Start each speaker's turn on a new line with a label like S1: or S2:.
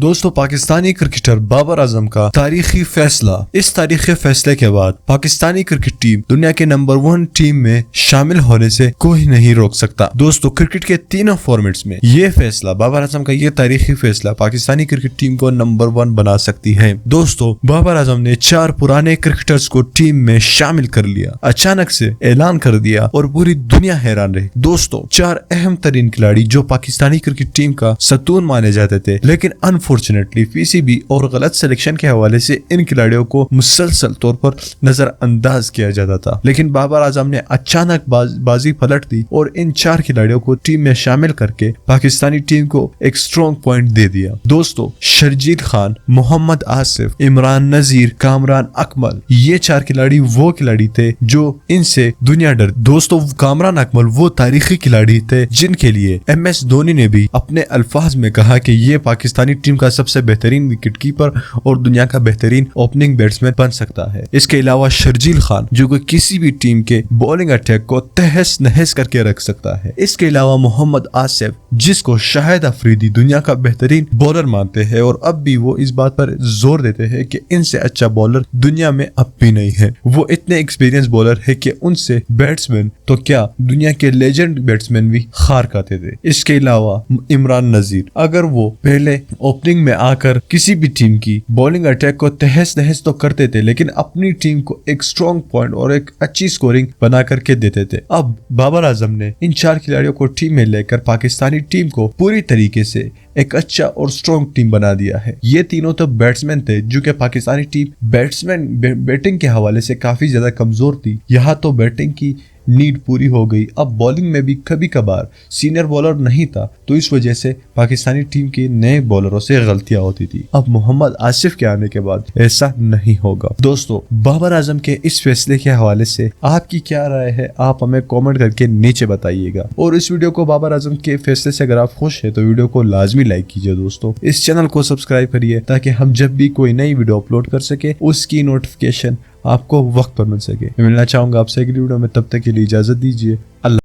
S1: دوستو پاکستانی کرکٹر بابر اعظم کا تاریخی فیصلہ۔ اس تاریخی فیصلے کے بعد پاکستانی کرکٹ ٹیم دنیا کے نمبر 1 ٹیم میں شامل ہونے سے کوئی نہیں روک سکتا۔ دوستو کرکٹ کے تینوں فارمیٹس میں یہ فیصلہ، بابر اعظم کا یہ تاریخی فیصلہ پاکستانی کرکٹ ٹیم کو نمبر 1 بنا سکتی ہے۔ دوستو بابر اعظم نے 4 پرانے کرکٹرز کو ٹیم میں شامل کر لیا، اچانک سے اعلان کر دیا اور پوری دنیا حیران رہی۔ دوستو 4 اہم ترین کھلاڑی جو پاکستانی کرکٹ ٹیم کا ستون مانے جاتے تھے، لیکن انفارچونیٹلی پی سی بی اور غلط سلیکشن کے حوالے سے ان کھلاڑیوں کو مسلسل طور پر نظر انداز کیا جاتا تھا، لیکن بابر اعظم نے اچانک بازی پلٹ دی اور ان 4 کھلاڑیوں کو ٹیم میں شامل کر کے پاکستانی ٹیم کو ایک سٹرونگ پوائنٹ دے دیا۔ دوستو شرجیل خان، محمد آصف، عمران نذیر، کامران اکمل، یہ 4 کھلاڑی وہ کھلاڑی تھے جو ان سے دنیا ڈر۔ دوستو کامران اکمل وہ تاریخی کھلاڑی تھے جن کے لیے ایم ایس دھونی نے بھی اپنے الفاظ میں کہا کہ یہ پاکستانی ٹیم کا سب سے بہترین وکٹ کیپر اور دنیا کا بہترین اوپننگ بیٹسمین بن سکتا ہے۔ اس کے علاوہ شرجیل خان جو کہ کسی بھی ٹیم کے بولنگ اٹیک کو تہس نہس کر کے رکھ سکتا ہے۔ اس کے علاوہ محمد آصف جس کو شاہد افریدی دنیا کا بہترین بولر مانتے ہیں اور اب بھی وہ اس بات پر زور دیتے ہیں کہ ان سے اچھا بولر دنیا میں اب بھی نہیں ہے۔ وہ اتنے ایکسپیرینس بولر ہے کہ ان سے بیٹسمین تو کیا دنیا کے لیجنڈ بیٹسمین بھی خار کھاتے تھے۔ اس کے علاوہ عمران نذیر اگر وہ پہلے اوپننگ میں آ کر کسی بھی ٹیم کی بولنگ اٹیک کو تہس نہس تو کرتے تھے، لیکن اپنی ٹیم کو ایک سٹرونگ پوائنٹ اور ایک اچھی سکورنگ بنا کر کے دیتے تھے۔ اب بابر اعظم نے ان 4 کھلاڑیوں کو ٹیم میں لے کر پاکستانی ٹیم کو پوری طریقے سے ایک اچھا اور سٹرونگ ٹیم بنا دیا ہے۔ یہ تینوں تو بیٹسمین تھے جو کہ پاکستانی ٹیم بیٹنگ کے حوالے سے کافی زیادہ کمزور تھی، یہاں تو بیٹنگ کی نیڈ پوری ہو گئی۔ اب بولنگ میں بھی کبھی کبھار سینئر بولر نہیں تھا، تو اس وجہ سے پاکستانی ٹیم کے نئے بولروں سے غلطیاں ہوتی تھی۔ اب محمد آصف کے آنے کے بعد ایسا نہیں ہوگا۔ دوستو بابر اعظم کے اس فیصلے کے حوالے سے آپ کی کیا رائے ہے، آپ ہمیں کامنٹ کر کے نیچے بتائیے گا، اور اس ویڈیو کو بابر اعظم کے فیصلے سے اگر آپ خوش ہیں تو ویڈیو کو لازمی لائک کیجیے۔ دوستو اس چینل کو سبسکرائب کریے تاکہ ہم جب بھی کوئی نئی ویڈیو اپلوڈ کر سکے اس کی نوٹیفیکیشن آپ کو وقت پر مل سکے۔ میں ملنا چاہوں گا آپ سے اگلی ویڈیو میں، تب تک کے لیے اجازت دیجیے۔ اللہ